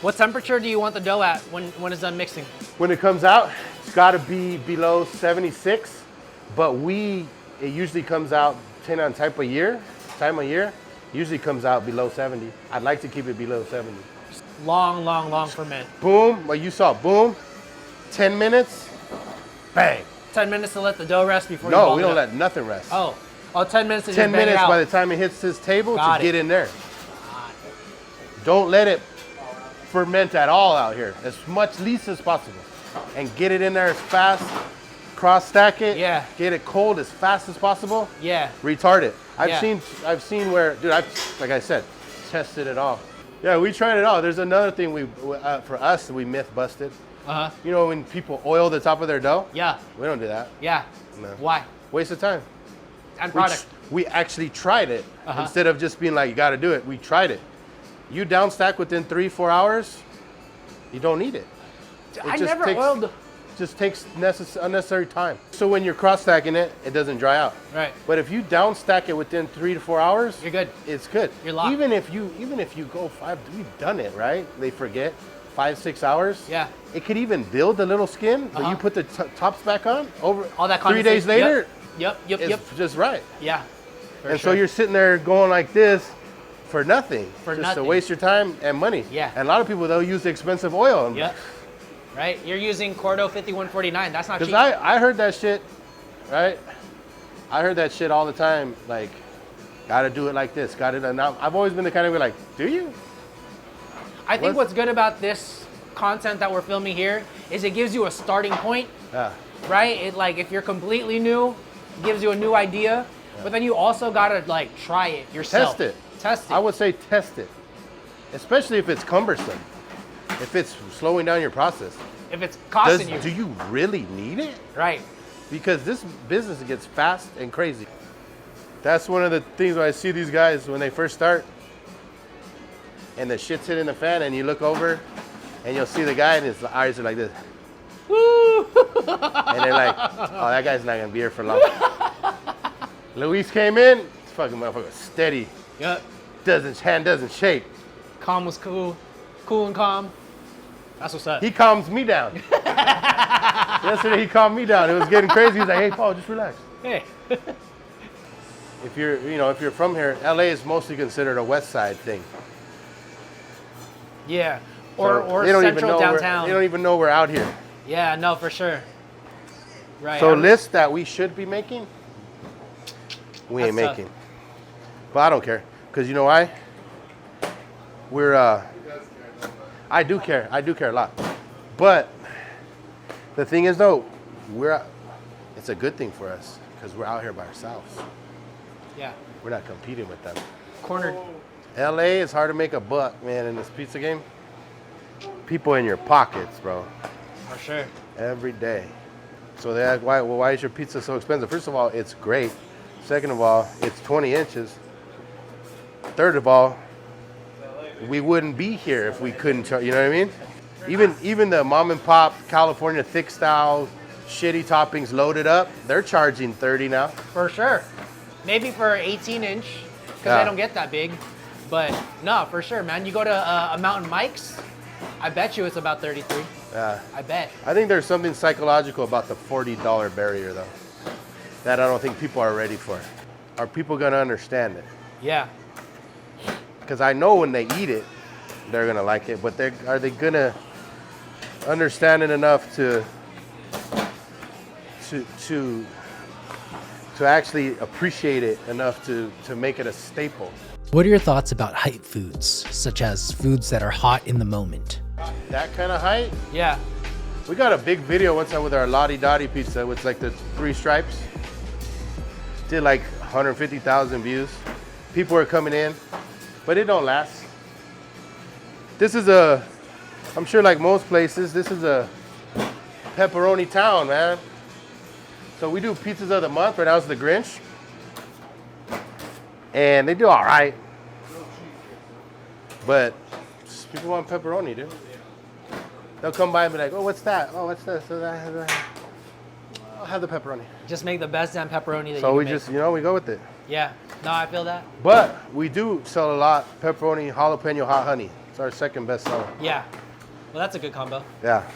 What temperature do you want the dough at when it's done mixing? When it comes out, it's got to be below 76, but it usually comes out, depending on time of year, usually comes out below 70. I'd like to keep it below 70. Long ferment. Boom, what you saw, boom, 10 minutes, bang. 10 minutes to let the dough rest before you ball it up? No, we don't let nothing rest. Oh, 10 minutes to 10 just bang it minutes out. by the time it hits this table Got to get in there. Don't let it ferment at all out here, as least as possible. And get it in there as fast, cross stack it, Yeah. get it cold as fast as possible. Yeah. Retard it. Yeah. I've seen where, dude, like I said, tested it all. Yeah, we tried it all. There's another thing for us, we myth busted. Uh-huh. You know when people oil the top of their dough? Yeah. We don't do that. Yeah. No. Why? Waste of time. And product. We actually tried it. Uh-huh. Instead of just being like, you got to do it, we tried it. You down stack within 3-4 hours, you don't need it. I never oiled. Just takes unnecessary time. So when you're cross stacking it, it doesn't dry out. Right. But if you down stack it within 3 to 4 hours, You're good. It's good. You're locked. Even if you go 5, we've done it, right? They forget 5-6 hours. Yeah. It could even build a little skin, but you put the tops back on over All that 3 days later. Yep. It's just right. Yeah. So you're sitting there going like this for nothing. For just nothing. to waste your time and money. Yeah. And a lot of people, they'll use the expensive oil. Yep. Right? You're using Cordo 5149. That's not cheap. Because I heard that shit, right? I heard that shit all the time. Like, gotta do it like this. And I've always been the kind of guy like, do you? I think what's good about this content that we're filming here is it gives you a starting point. Yeah. Right? It like if you're completely new, it gives you a new idea. Yeah. But then you also gotta like try it yourself. Test it. I would say test it. Especially if it's cumbersome. If it's slowing down your process. If it's costing you. Do you really need it? Right. Because this business gets fast and crazy. That's one of the things when I see these guys when they first start and the shit's hitting the fan and you look over and you'll see the guy and his eyes are like this. Woo! And they're like, oh, that guy's not gonna be here for long. Luis came in, this fucking motherfucker steady. Yep. Hand doesn't shake. Calm was cool. Cool and calm. That's what's up. He calms me down. Yesterday he calmed me down. It was getting crazy. He's like, hey Paul, just relax. Hey. If you're from here, LA is mostly considered a West Side thing. Yeah. So Or they don't central even know downtown. They don't even know we're out here. Yeah, no, for sure. Right. So lists that we should be making, we ain't That's tough. making. But I don't care, because you know why? I do care a lot. But the thing is though, it's a good thing for us because we're out here by ourselves. Yeah. We're not competing with them. Cornered. LA is hard to make a buck, man, in this pizza game. People in your pockets, bro. For sure. Every day. So they're like, why is your pizza so expensive? First of all, it's great. Second of all, it's 20 inches. Third of all, we wouldn't be here if we couldn't charge, you know what I mean? Even the mom and pop California thick style, shitty toppings loaded up, they're charging 30 now. For sure. Maybe for 18-inch, because they don't get that big. But no, for sure, man. You go to a Mountain Mike's, I bet you it's about 33. Yeah. I bet. I think there's something psychological about the $40 barrier, though, that I don't think people are ready for. Are people gonna understand it? Yeah. Because I know when they eat it, they're gonna like it, but are they gonna understand it enough to actually appreciate it enough to make it a staple? What are your thoughts about hype foods, such as foods that are hot in the moment? That kind of height? Yeah. We got a big video one time with our Lottie Dottie pizza with like the 3 stripes. Did like 150,000 views. People are coming in, but it don't last. This is I'm sure like most places, this is a pepperoni town, man. So we do pizzas of the month. Right now it's the Grinch. And they do all right. But people want pepperoni, dude. They'll come by and be like, oh, what's that? Oh, what's this? I'll have the pepperoni. Just make the best damn pepperoni that you can So we make. just, we go with it. Yeah. No, I feel that. But we do sell a lot pepperoni jalapeno hot honey. It's our second best seller. Yeah. Well, that's a good combo. Yeah.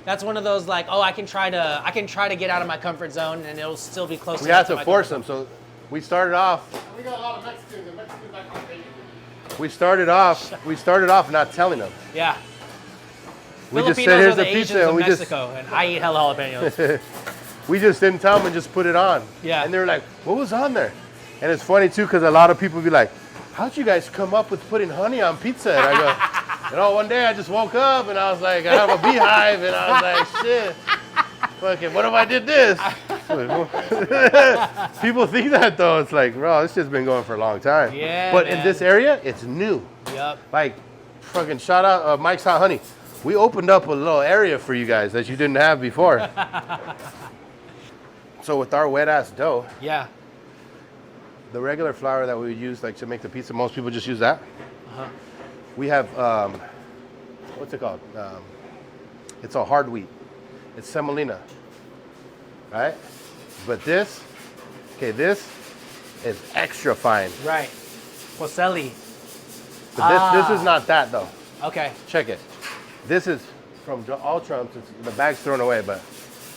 That's one of those like, oh, I can try to get out of my comfort zone and it'll still be close. We have to my force comfort them. So we started off. We got a lot of Mexicans, and Mexicans like jalapeno. We started off not telling them. zone. Yeah. We just Filipinos said, here's are the the pizza, Asians and of we just Mexico, and I eat hella jalapenos. we just didn't tell them and just put it on. Yeah. And they were like, what was on there? And it's funny too, because a lot of people be like, how'd you guys come up with putting honey on pizza? And I go, you know, one day I just woke up and I was like, I have a beehive, and I was like, shit, fucking, what if I did this? People think that though. It's like, bro, this shit's been going for a long time. Yeah, But man. in this area, it's new. Yep. Like, fucking shout out Mike's Hot Honey. We opened up a little area for you guys that you didn't have before. So with our wet ass dough, Yeah. the regular flour that we would use like to make the pizza, most people just use that. Uh-huh. We have, what's it called? It's a hard wheat. It's semolina, right? But this is extra fine. Right. Poselli. But this is not that though. Okay. Check it. This is from all Trumps. The bag's thrown away, but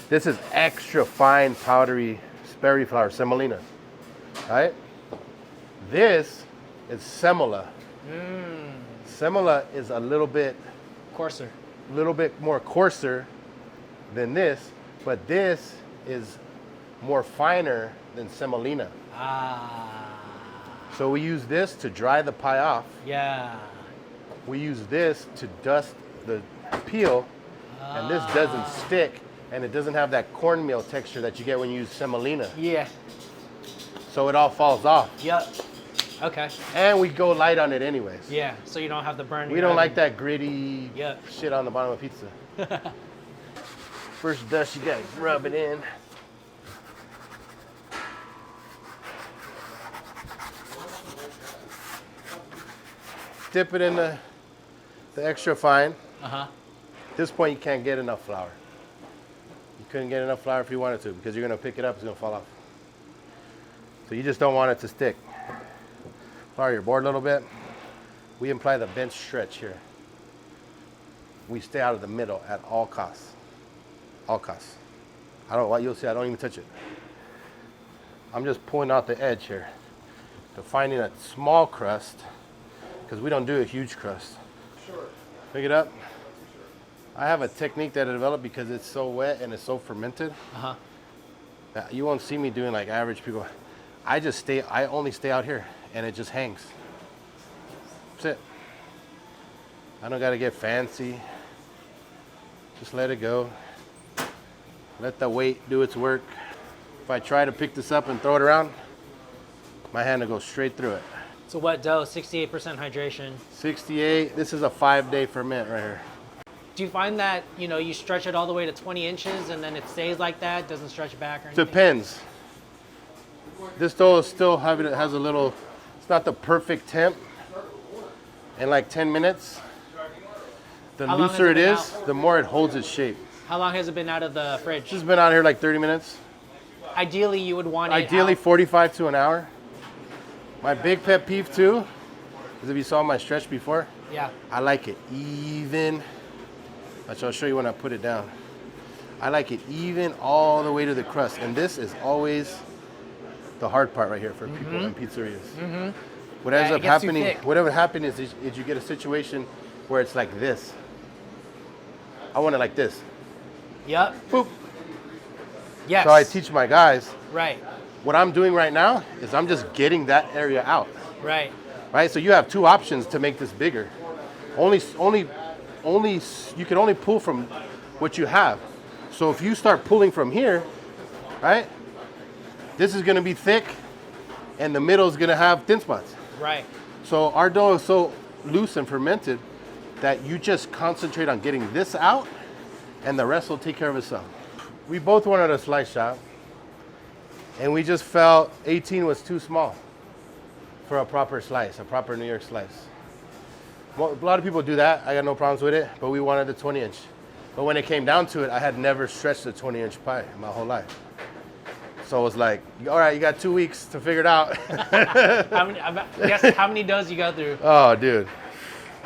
this is extra fine powdery Sperry flour, semolina, right? This is semola. Semola is a little bit Coarser. more coarser than this, but this is more finer than semolina. Ah. So we use this to dry the pie off. Yeah. We use this to dust the peel, and this doesn't stick, and it doesn't have that cornmeal texture that you get when you use semolina. Yeah. So it all falls off. Yep. Okay. And we go light on it anyways. Yeah. So you don't have the burn. We don't like that gritty Yep. shit on the bottom of pizza. First dust, you gotta rub it in. Dip it in the extra fine. Uh-huh. At this point, you can't get enough flour. You couldn't get enough flour if you wanted to, because you're gonna pick it up, it's gonna fall off. So you just don't want it to stick. Flour your board a little bit. We imply the bench stretch here. We stay out of the middle at all costs. All costs. You'll see, I don't even touch it. I'm just pulling out the edge here. Defining a small crust, because we don't do a huge crust. Sure. Pick it up. I have a technique that I developed because it's so wet and it's so fermented. Uh-huh. That you won't see me doing like average people. I only stay out here and it just hangs. That's it. I don't gotta get fancy. Just let it go. Let the weight do its work. If I try to pick this up and throw it around, my hand will go straight through it. It's a wet dough, 68% hydration. 68, this is a 5-day ferment right here. Do you find that, you stretch it all the way to 20 inches and then it stays like that, doesn't stretch back or anything? Depends. This dough is still it has a little, it's not the perfect temp. In like 10 minutes, the How long has looser it it been is, out? the more it holds its shape. How long has it been out of the fridge? This has been out here like 30 minutes. Ideally, you would want it Ideally out. 45 to an hour. My big pet peeve too, is if you saw my stretch before, Yeah. I like it even. I'll show you when I put it down. I like it even all the way to the crust. And this is always the hard part right here for people in pizzerias. What ends it up gets too happening, thick. whatever happens is you get a situation where it's like this. I want it like this. Yep. Boop. Yes. So I teach my guys, Right. what I'm doing right now is I'm just getting that area out. Right. Right? So you have two options to make this bigger. You can only pull from what you have. So if you start pulling from here, right? This is gonna be thick and the middle is gonna have thin spots. Right. So our dough is so loose and fermented that you just concentrate on getting this out and the rest will take care of itself. We both wanted a slice shop and we just felt 18 was too small for a proper slice, a proper New York slice. Well, a lot of people do that. I got no problems with it, but we wanted the 20-inch. But when it came down to it, I had never stretched a 20-inch pie in my whole life. So it was like, all right, you got 2 weeks to figure it out. Guess how many doughs you go through? Oh, dude.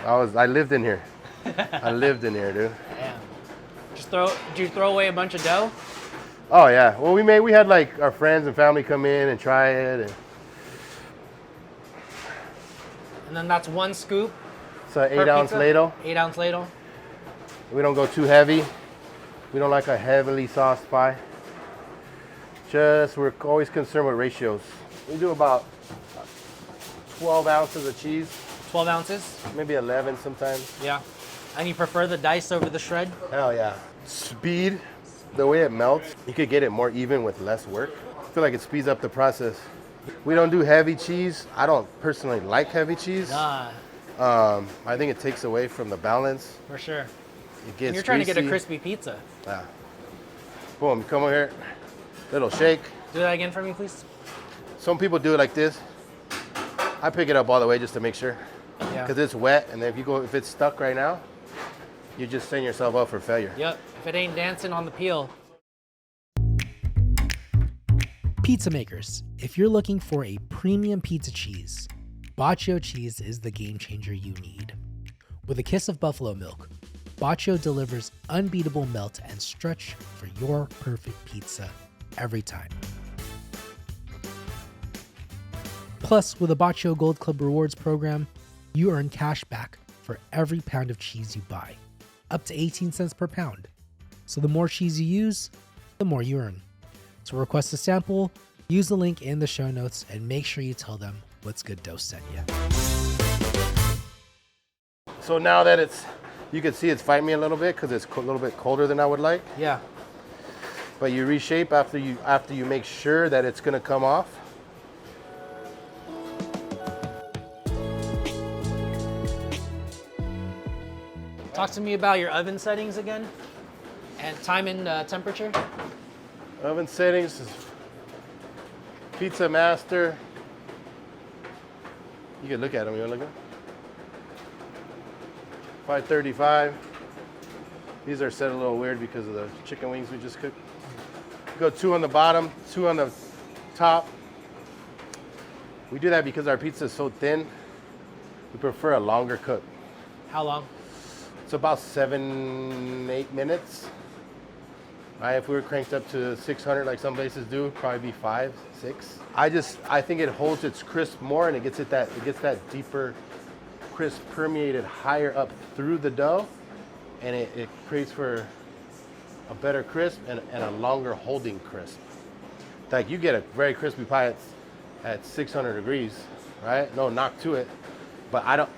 I lived in here. I lived in here, dude. Damn. Did you throw away a bunch of dough? Oh yeah. Well, we had like our friends and family come in and try it. And then that's 1 scoop. It's an per 8-ounce pizza? ladle. 8-ounce ladle. We don't go too heavy. We don't like a heavily sauced pie. We're always concerned with ratios. We do about 12 ounces of cheese. 12 ounces. Maybe 11 sometimes. Yeah. And you prefer the dice over the shred? Hell yeah. Speed, the way it melts, you could get it more even with less work. I feel like it speeds up the process. We don't do heavy cheese. I don't personally like heavy cheese. Nah, I think it takes away from the balance. for sure. It gets And you're trying to get a greasy. crispy pizza. Yeah. Boom, come over here. Little shake. Do that again for me, please. Some people do it like this. I pick it up all the way just to make sure. Yeah. Because it's wet, and if it's stuck right now, you're just setting yourself up for failure. Yep. If it ain't dancing on the peel. Pizza makers, if you're looking for a premium pizza cheese, Bacio Cheese is the game changer you need. With a kiss of buffalo milk, Bacio delivers unbeatable melt and stretch for your perfect pizza every time. Plus, with a Bacio Gold Club Rewards program, you earn cash back for every pound of cheese you buy, up to 18 cents per pound. So the more cheese you use, the more you earn. To request a sample, use the link in the show notes and make sure you tell them What's Good Dough sent you. So now that you can see it's fighting me a little bit because it's a little bit colder than I would like. Yeah. But you reshape after you make sure that it's gonna come off. Talk to me about your oven settings again. And time and temperature. Oven settings is Pizza Master. You can look at them. You want to look at them? 535. These are set a little weird because of the chicken wings we just cooked. Go 2 on the bottom, 2 on the top. We do that because our pizza is so thin. We prefer a longer cook. How long? It's about 7-8 minutes. Right, if we were cranked up to 600 like some places do, it'd probably be 5, 6. I think it holds its crisp more, and it gets that deeper crisp permeated higher up through the dough, and it creates for a better crisp and a longer holding crisp. Like you get a very crispy pie at 600 degrees, right? No knock to it, but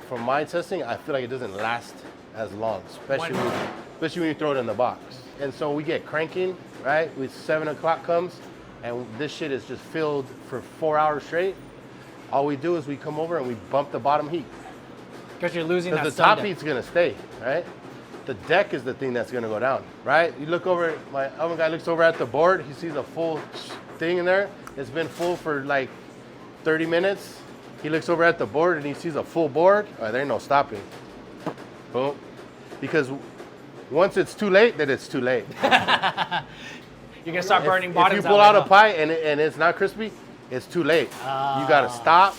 from my testing, I feel like it doesn't last as long, especially when you throw it in the box. And so we get cranking, right? When 7 o'clock comes, and this shit is just filled for 4 hours straight. All we do is we come over and we bump the bottom heat. Because you're losing that Because the sun top depth. heat's gonna stay, right? The deck is the thing that's gonna go down, right? You look over, my oven guy looks over at the board, he sees a full thing in there. It's been full for like 30 minutes. He looks over at the board and he sees a full board. All right, there ain't no stopping. Boom. Because once it's too late, then it's too late. You're gonna start burning If bottoms you pull out like a pie and it's not crispy, it's too late. You gotta stop,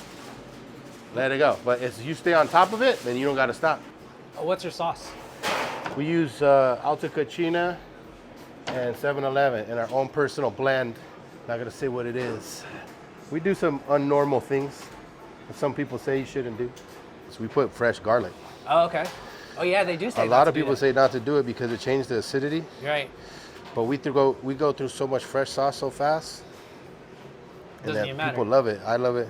let it go. But if you stay on top of it, then you don't gotta stop. What's your sauce? We use Alta Cucina and 7-Eleven in our own personal blend. Not gonna say what it is. We do some unnormal things that some people say you shouldn't do. So we put fresh garlic. Oh, okay. Oh yeah, they do say A lot of people say not to do it because it changed the acidity. You're right. But we go through so much fresh sauce so fast. And Doesn't that even matter. people love it. I love it.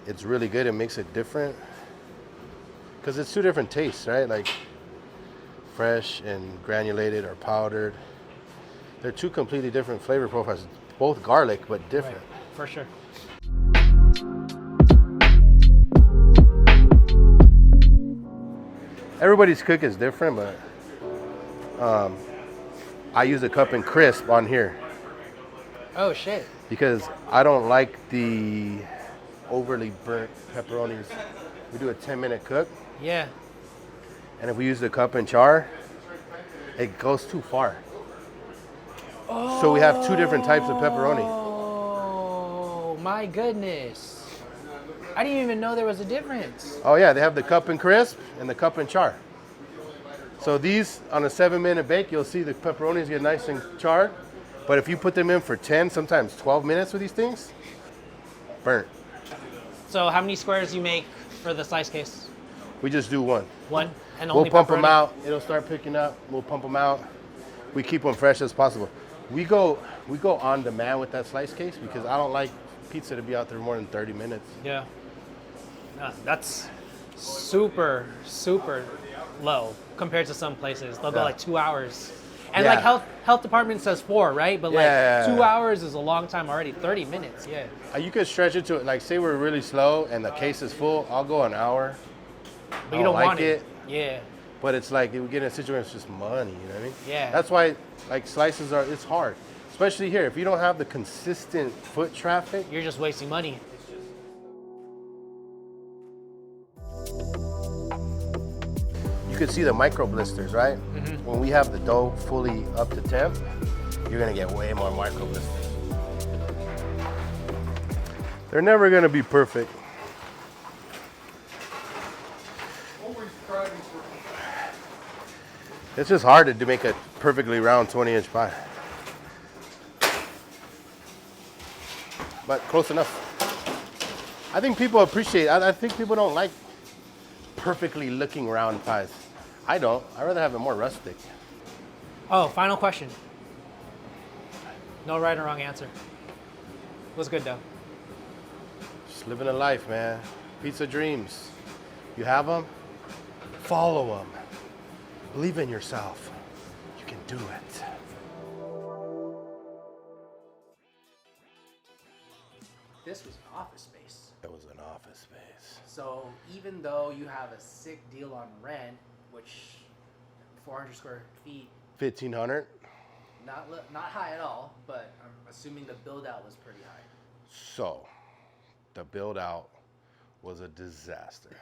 It's really good. It makes it different. Because it's 2 different tastes, right? Like fresh and granulated or powdered. They're 2 completely different flavor profiles. Both garlic, but different. Right. For sure. Everybody's cook is different, but I use a cup and crisp on here Oh shit. because I don't like the overly burnt pepperonis. We do a 10-minute cook, Yeah. and if we use the cup and char, it goes too far. So we have 2 different types of pepperoni. Oh my goodness. I didn't even know there was a difference. Oh yeah, they have the cup and crisp and the cup and char. So these, on a 7-minute bake, you'll see the pepperonis get nice and charred. But if you put them in for 10, sometimes 12 minutes with these things, burnt. So how many squares you make for the slice case? We just do one. One? And We'll only pump them pepperoni? out. It'll start picking up. We'll pump them out. We keep them fresh as possible. We go on demand with that slice case because I don't like pizza to be out there more than 30 minutes. Yeah. No, that's super, super low compared to some places. They'll go Yeah. like 2 hours. And Yeah. like health department says 4, right? But Yeah. like 2 hours is a long time already. 30 minutes, yeah. You could stretch it to, like, say we're really slow and the case is full, I'll go an hour. But you don't like want it. it. Yeah. But it's like, we get in a situation, it's just money, you know what I mean? Yeah. That's why, like, slices are, it's hard. Especially here, if you don't have the consistent foot traffic. You're just wasting money. You can see the micro blisters, right? Mm-hmm. When we have the dough fully up to temp, you're gonna get way more micro blisters. They're never gonna be perfect. Always striving for It's just hard to make a perfectly round 20-inch pie. But close enough. I think people appreciate, I think people don't like perfectly looking round pies. I don't. I'd rather have it more rustic. Oh, final question. No right or wrong answer. Was good though. Just living a life, man. Pizza dreams. You have them, follow them. Believe in yourself. You can do it. This was an office space. It was an office space. So even though you have a sick deal on rent, which 400 square feet, 1,500. not high at all, but I'm assuming the build out was pretty high. So, the build out was a disaster.